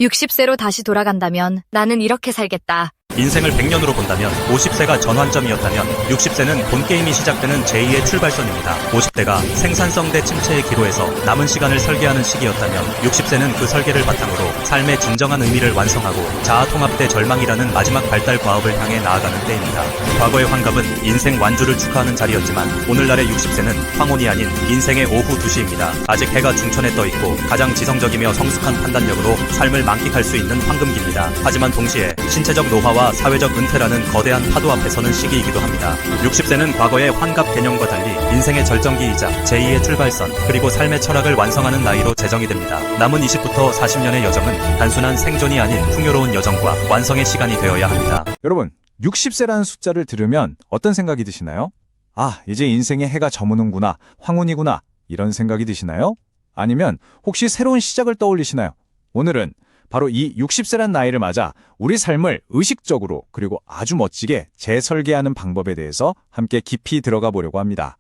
60세로 다시 돌아간다면 나는 이렇게 살겠다. 인생을 100년으로 본다면 50세가 전환점이었다면 60세는 본게임이 시작되는 제2의 출발선입니다. 50대가 생산성 대 침체의 기로에서 남은 시간을 설계하는 시기였다면 60세는 그 설계를 바탕으로 삶의 진정한 의미를 완성하고 자아통합 대 절망이라는 마지막 발달 과업을 향해 나아가는 때입니다. 과거의 환갑은 인생 완주를 축하하는 자리였지만 오늘날의 60세는 황혼이 아닌 인생의 오후 2시입니다. 아직 해가 중천에 떠있고 가장 지성적이며 성숙한 판단력으로 삶을 만끽할 수 있는 황금기입니다. 하지만 동시에 신체적 노화와 사회적 은퇴라는 거대한 파도 앞에 서는 시기이기도 합니다. 60세는 과거의 환갑 개념과 달리 인생의 절정기이자 제2의 출발선, 그리고 삶의 철학을 완성하는 나이로 제정이 됩니다. 남은 20부터 40년의 여정은 단순한 생존이 아닌 풍요로운 여정과 완성의 시간이 되어야 합니다. 여러분, 60세라는 숫자를 들으면 어떤 생각이 드시나요? 아, 이제 인생의 해가 저무는구나, 황혼이구나, 이런 생각이 드시나요? 아니면 혹시 새로운 시작을 떠올리시나요? 오늘은 바로 이 60세란 나이를 맞아 우리 삶을 의식적으로 그리고 아주 멋지게 재설계하는 방법에 대해서 함께 깊이 들어가 보려고 합니다.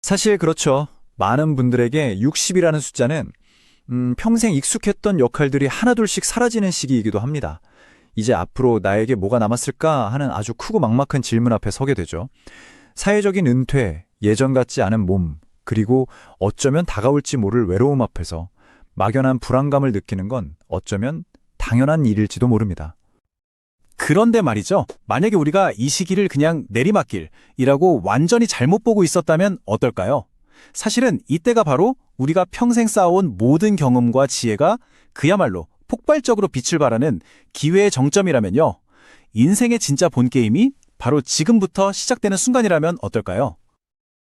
사실 그렇죠. 많은 분들에게 60이라는 숫자는 평생 익숙했던 역할들이 하나둘씩 사라지는 시기이기도 합니다. 이제 앞으로 나에게 뭐가 남았을까 하는 아주 크고 막막한 질문 앞에 서게 되죠. 사회적인 은퇴, 예전 같지 않은 몸, 그리고 어쩌면 다가올지 모를 외로움 앞에서 막연한 불안감을 느끼는 건 어쩌면 당연한 일일지도 모릅니다. 그런데 말이죠. 만약에 우리가 이 시기를 그냥 내리막길이라고 완전히 잘못 보고 있었다면 어떨까요? 사실은 이때가 바로 우리가 평생 쌓아온 모든 경험과 지혜가 그야말로 폭발적으로 빛을 발하는 기회의 정점이라면요. 인생의 진짜 본게임이 바로 지금부터 시작되는 순간이라면 어떨까요?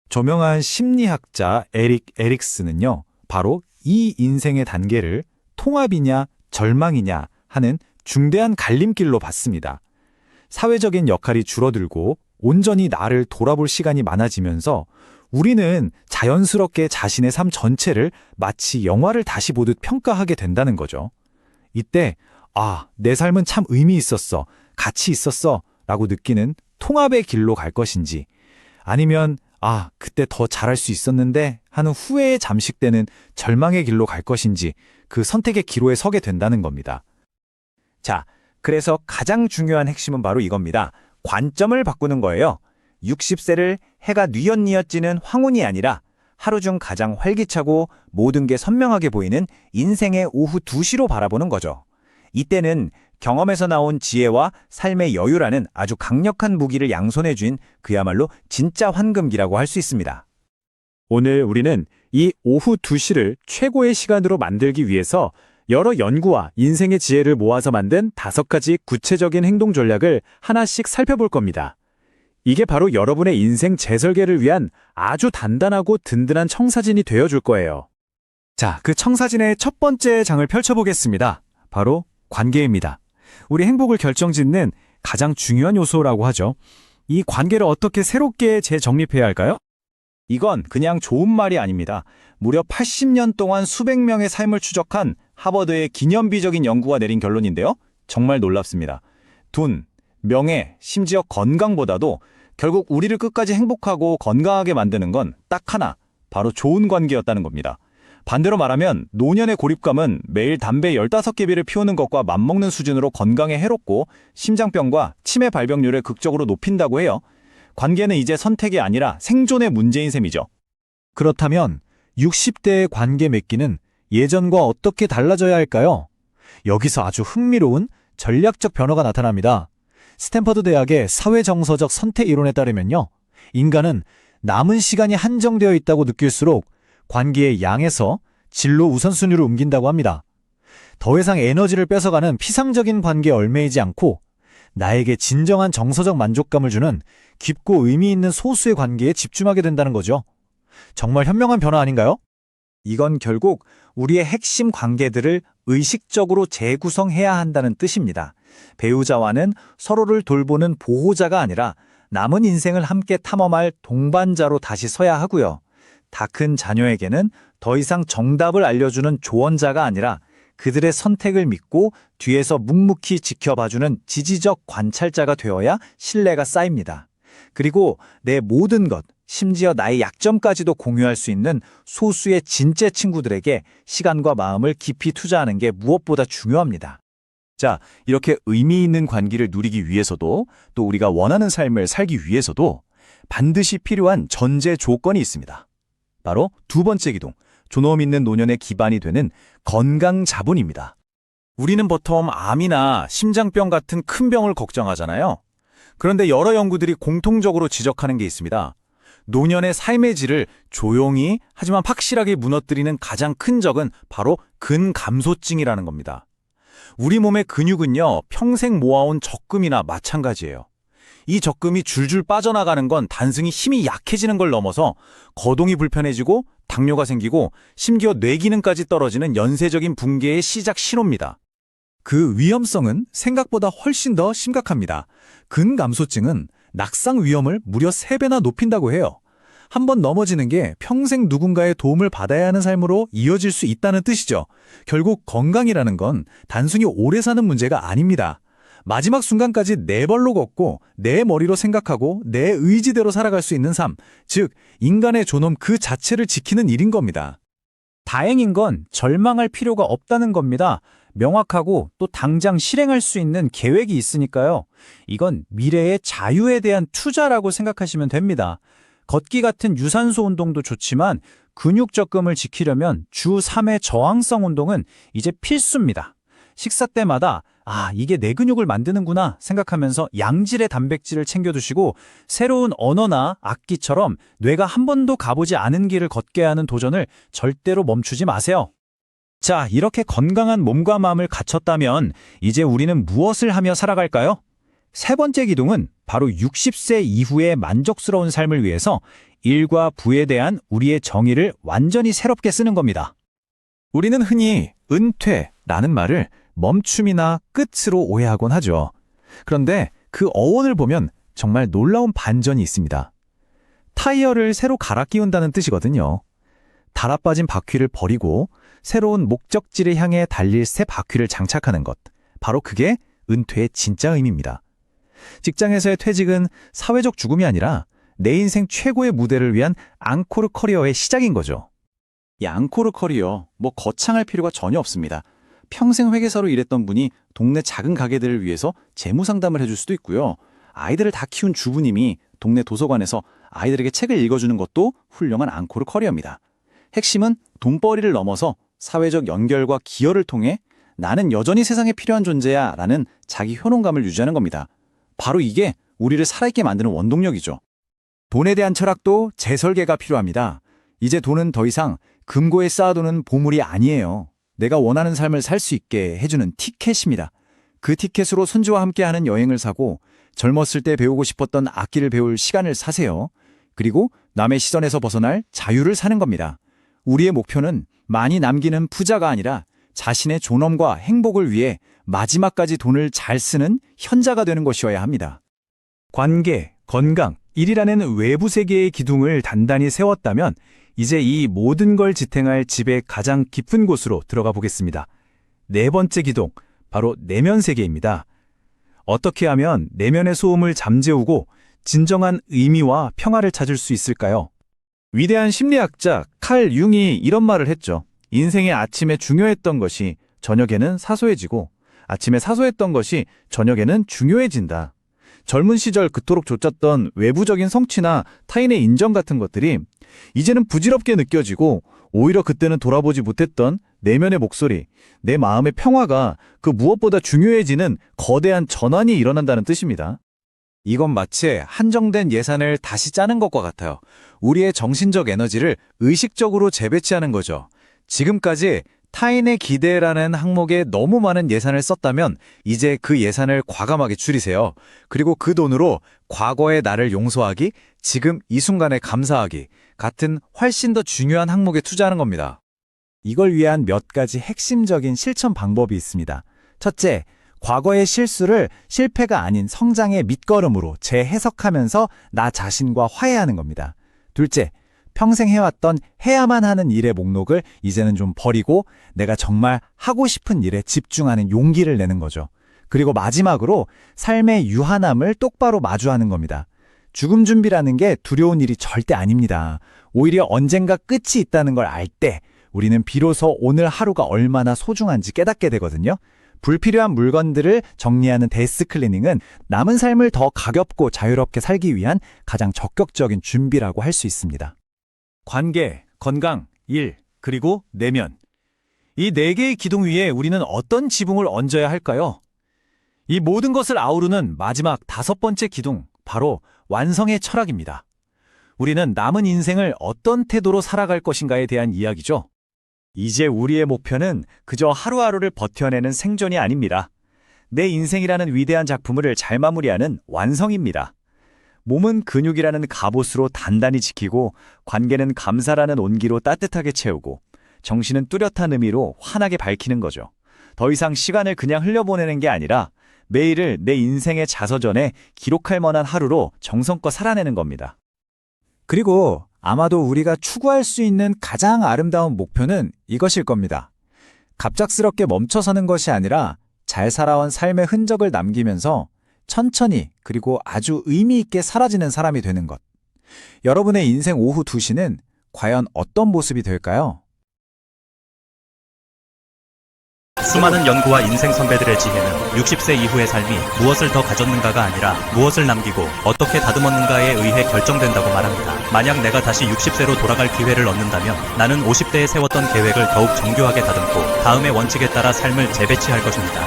저명한 심리학자 에릭 에릭슨은요, 바로 이 인생의 단계를 통합이냐 절망이냐 하는 중대한 갈림길로 봤습니다. 사회적인 역할이 줄어들고 온전히 나를 돌아볼 시간이 많아지면서 우리는 자연스럽게 자신의 삶 전체를 마치 영화를 다시 보듯 평가하게 된다는 거죠. 이때 아, 내 삶은 참 의미 있었어, 가치 있었어 라고 느끼는 통합의 길로 갈 것인지, 아니면 아, 그때 더 잘할 수 있었는데 하는 후회에 잠식되는 절망의 길로 갈 것인지, 그 선택의 기로에 서게 된다는 겁니다. 자, 그래서 가장 중요한 핵심은 바로 이겁니다. 관점을 바꾸는 거예요. 60세를 해가 뉘엿뉘엿 지는 황혼이 아니라 하루 중 가장 활기차고 모든 게 선명하게 보이는 인생의 오후 2시로 바라보는 거죠. 이때는 경험에서 나온 지혜와 삶의 여유라는 아주 강력한 무기를 양손에 쥔 그야말로 진짜 황금기라고 할 수 있습니다. 오늘 우리는 이 오후 2시를 최고의 시간으로 만들기 위해서 여러 연구와 인생의 지혜를 모아서 만든 5가지 구체적인 행동 전략을 하나씩 살펴볼 겁니다. 이게 바로 여러분의 인생 재설계를 위한 아주 단단하고 든든한 청사진이 되어줄 거예요. 자, 그 청사진의 첫 번째 장을 펼쳐보겠습니다. 바로 관계입니다. 우리 행복을 결정짓는 가장 중요한 요소라고 하죠. 이 관계를 어떻게 새롭게 재정립해야 할까요? 이건 그냥 좋은 말이 아닙니다. 무려 80년 동안 수백 명의 삶을 추적한 하버드의 기념비적인 연구가 내린 결론인데요. 정말 놀랍습니다. 돈, 명예, 심지어 건강보다도 결국 우리를 끝까지 행복하고 건강하게 만드는 건 딱 하나, 바로 좋은 관계였다는 겁니다. 반대로 말하면 노년의 고립감은 매일 담배 15개비를 피우는 것과 맞먹는 수준으로 건강에 해롭고 심장병과 치매 발병률을 극적으로 높인다고 해요. 관계는 이제 선택이 아니라 생존의 문제인 셈이죠. 그렇다면 60대의 관계 맺기는 예전과 어떻게 달라져야 할까요? 여기서 아주 흥미로운 전략적 변화가 나타납니다. 스탠퍼드 대학의 사회정서적 선택 이론에 따르면요, 인간은 남은 시간이 한정되어 있다고 느낄수록 관계의 양에서 질로 우선순위를 옮긴다고 합니다. 더 이상 에너지를 뺏어가는 피상적인 관계에 얽매이지 않고 나에게 진정한 정서적 만족감을 주는 깊고 의미 있는 소수의 관계에 집중하게 된다는 거죠. 정말 현명한 변화 아닌가요? 이건 결국 우리의 핵심 관계들을 의식적으로 재구성해야 한다는 뜻입니다. 배우자와는 서로를 돌보는 보호자가 아니라 남은 인생을 함께 탐험할 동반자로 다시 서야 하고요. 다 큰 자녀에게는 더 이상 정답을 알려주는 조언자가 아니라 그들의 선택을 믿고 뒤에서 묵묵히 지켜봐주는 지지적 관찰자가 되어야 신뢰가 쌓입니다. 그리고 내 모든 것, 심지어 나의 약점까지도 공유할 수 있는 소수의 진짜 친구들에게 시간과 마음을 깊이 투자하는 게 무엇보다 중요합니다. 자, 이렇게 의미 있는 관계를 누리기 위해서도 또 우리가 원하는 삶을 살기 위해서도 반드시 필요한 전제 조건이 있습니다. 바로 두 번째 기둥, 존엄 있는 노년의 기반이 되는 건강 자본입니다. 우리는 보통 암이나 심장병 같은 큰 병을 걱정하잖아요. 그런데 여러 연구들이 공통적으로 지적하는 게 있습니다. 노년의 삶의 질을 조용히 하지만 확실하게 무너뜨리는 가장 큰 적은 바로 근감소증이라는 겁니다. 우리 몸의 근육은요, 평생 모아온 적금이나 마찬가지예요. 이 적금이 줄줄 빠져나가는 건 단순히 힘이 약해지는 걸 넘어서 거동이 불편해지고 당뇨가 생기고 심지어 뇌 기능까지 떨어지는 연쇄적인 붕괴의 시작 신호입니다. 그 위험성은 생각보다 훨씬 더 심각합니다. 근감소증은 낙상 위험을 무려 3배나 높인다고 해요. 한번 넘어지는 게 평생 누군가의 도움을 받아야 하는 삶으로 이어질 수 있다는 뜻이죠. 결국 건강이라는 건 단순히 오래 사는 문제가 아닙니다. 마지막 순간까지 내 발로 걷고 내 머리로 생각하고 내 의지대로 살아갈 수 있는 삶, 즉 인간의 존엄 그 자체를 지키는 일인 겁니다. 다행인 건 절망할 필요가 없다는 겁니다. 명확하고 또 당장 실행할 수 있는 계획이 있으니까요. 이건 미래의 자유에 대한 투자라고 생각하시면 됩니다. 걷기 같은 유산소 운동도 좋지만 근육 적금을 지키려면 주 3회 저항성 운동은 이제 필수입니다. 식사 때마다 이게 내 근육을 만드는구나 생각하면서 양질의 단백질을 챙겨두시고 새로운 언어나 악기처럼 뇌가 한 번도 가보지 않은 길을 걷게 하는 도전을 절대로 멈추지 마세요. 자, 이렇게 건강한 몸과 마음을 갖췄다면 이제 우리는 무엇을 하며 살아갈까요? 세 번째 기둥은 바로 60세 이후의 만족스러운 삶을 위해서 일과 부에 대한 우리의 정의를 완전히 새롭게 쓰는 겁니다. 우리는 흔히 은퇴라는 말을 멈춤이나 끝으로 오해하곤 하죠. 그런데 그 어원을 보면 정말 놀라운 반전이 있습니다. 타이어를 새로 갈아 끼운다는 뜻이거든요. 달아빠진 바퀴를 버리고 새로운 목적지를 향해 달릴 새 바퀴를 장착하는 것. 바로 그게 은퇴의 진짜 의미입니다. 직장에서의 퇴직은 사회적 죽음이 아니라 내 인생 최고의 무대를 위한 앙코르 커리어의 시작인 거죠. 이 앙코르 커리어, 거창할 필요가 전혀 없습니다. 평생 회계사로 일했던 분이 동네 작은 가게들을 위해서 재무 상담을 해줄 수도 있고요. 아이들을 다 키운 주부님이 동네 도서관에서 아이들에게 책을 읽어주는 것도 훌륭한 앙코르 커리어입니다. 핵심은 돈벌이를 넘어서 사회적 연결과 기여를 통해 나는 여전히 세상에 필요한 존재야 라는 자기 효능감을 유지하는 겁니다. 바로 이게 우리를 살아있게 만드는 원동력이죠. 돈에 대한 철학도 재설계가 필요합니다. 이제 돈은 더 이상 금고에 쌓아두는 보물이 아니에요. 내가 원하는 삶을 살 수 있게 해주는 티켓입니다. 그 티켓으로 손주와 함께하는 여행을 사고 젊었을 때 배우고 싶었던 악기를 배울 시간을 사세요. 그리고 남의 시선에서 벗어날 자유를 사는 겁니다. 우리의 목표는 많이 남기는 부자가 아니라 자신의 존엄과 행복을 위해 마지막까지 돈을 잘 쓰는 현자가 되는 것이어야 합니다. 관계, 건강, 일이라는 외부 세계의 기둥을 단단히 세웠다면 이제 이 모든 걸 지탱할 집의 가장 깊은 곳으로 들어가 보겠습니다. 네 번째 기둥, 바로 내면 세계입니다. 어떻게 하면 내면의 소음을 잠재우고 진정한 의미와 평화를 찾을 수 있을까요? 위대한 심리학자 칼 융이 이런 말을 했죠. 인생의 아침에 중요했던 것이 저녁에는 사소해지고 아침에 사소했던 것이 저녁에는 중요해진다. 젊은 시절 그토록 좇았던 외부적인 성취나 타인의 인정 같은 것들이 이제는 부질없게 느껴지고 오히려 그때는 돌아보지 못했던 내면의 목소리, 내 마음의 평화가 그 무엇보다 중요해지는 거대한 전환이 일어난다는 뜻입니다. 이건 마치 한정된 예산을 다시 짜는 것과 같아요. 우리의 정신적 에너지를 의식적으로 재배치하는 거죠. 지금까지 타인의 기대라는 항목에 너무 많은 예산을 썼다면 이제 그 예산을 과감하게 줄이세요. 그리고 그 돈으로 과거의 나를 용서하기, 지금 이 순간에 감사하기 같은 훨씬 더 중요한 항목에 투자하는 겁니다. 이걸 위한 몇 가지 핵심적인 실천 방법이 있습니다. 첫째, 과거의 실수를 실패가 아닌 성장의 밑거름으로 재해석하면서 나 자신과 화해하는 겁니다. 둘째, 평생 해왔던 해야만 하는 일의 목록을 이제는 좀 버리고 내가 정말 하고 싶은 일에 집중하는 용기를 내는 거죠. 그리고 마지막으로 삶의 유한함을 똑바로 마주하는 겁니다. 죽음 준비라는 게 두려운 일이 절대 아닙니다. 오히려 언젠가 끝이 있다는 걸 알 때 우리는 비로소 오늘 하루가 얼마나 소중한지 깨닫게 되거든요. 불필요한 물건들을 정리하는 데스 클리닝은 남은 삶을 더 가볍고 자유롭게 살기 위한 가장 적극적인 준비라고 할 수 있습니다. 관계, 건강, 일, 그리고 내면. 이 네 개의 기둥 위에 우리는 어떤 지붕을 얹어야 할까요? 이 모든 것을 아우르는 마지막 5번째 기둥, 바로 완성의 철학입니다. 우리는 남은 인생을 어떤 태도로 살아갈 것인가에 대한 이야기죠. 이제 우리의 목표는 그저 하루하루를 버텨내는 생존이 아닙니다. 내 인생이라는 위대한 작품을 잘 마무리하는 완성입니다. 몸은 근육이라는 갑옷으로 단단히 지키고, 관계는 감사라는 온기로 따뜻하게 채우고, 정신은 뚜렷한 의미로 환하게 밝히는 거죠. 더 이상 시간을 그냥 흘려보내는 게 아니라 매일을 내 인생의 자서전에 기록할 만한 하루로 정성껏 살아내는 겁니다. 그리고 아마도 우리가 추구할 수 있는 가장 아름다운 목표는 이것일 겁니다. 갑작스럽게 멈춰서는 것이 아니라 잘 살아온 삶의 흔적을 남기면서 천천히 그리고 아주 의미 있게 사라지는 사람이 되는 것. 여러분의 인생 오후 2시는 과연 어떤 모습이 될까요? 수많은 연구와 인생 선배들의 지혜는 60세 이후의 삶이 무엇을 더 가졌는가가 아니라 무엇을 남기고 어떻게 다듬었는가에 의해 결정된다고 말합니다. 만약 내가 다시 60세로 돌아갈 기회를 얻는다면 나는 50대에 세웠던 계획을 더욱 정교하게 다듬고 다음의 원칙에 따라 삶을 재배치할 것입니다.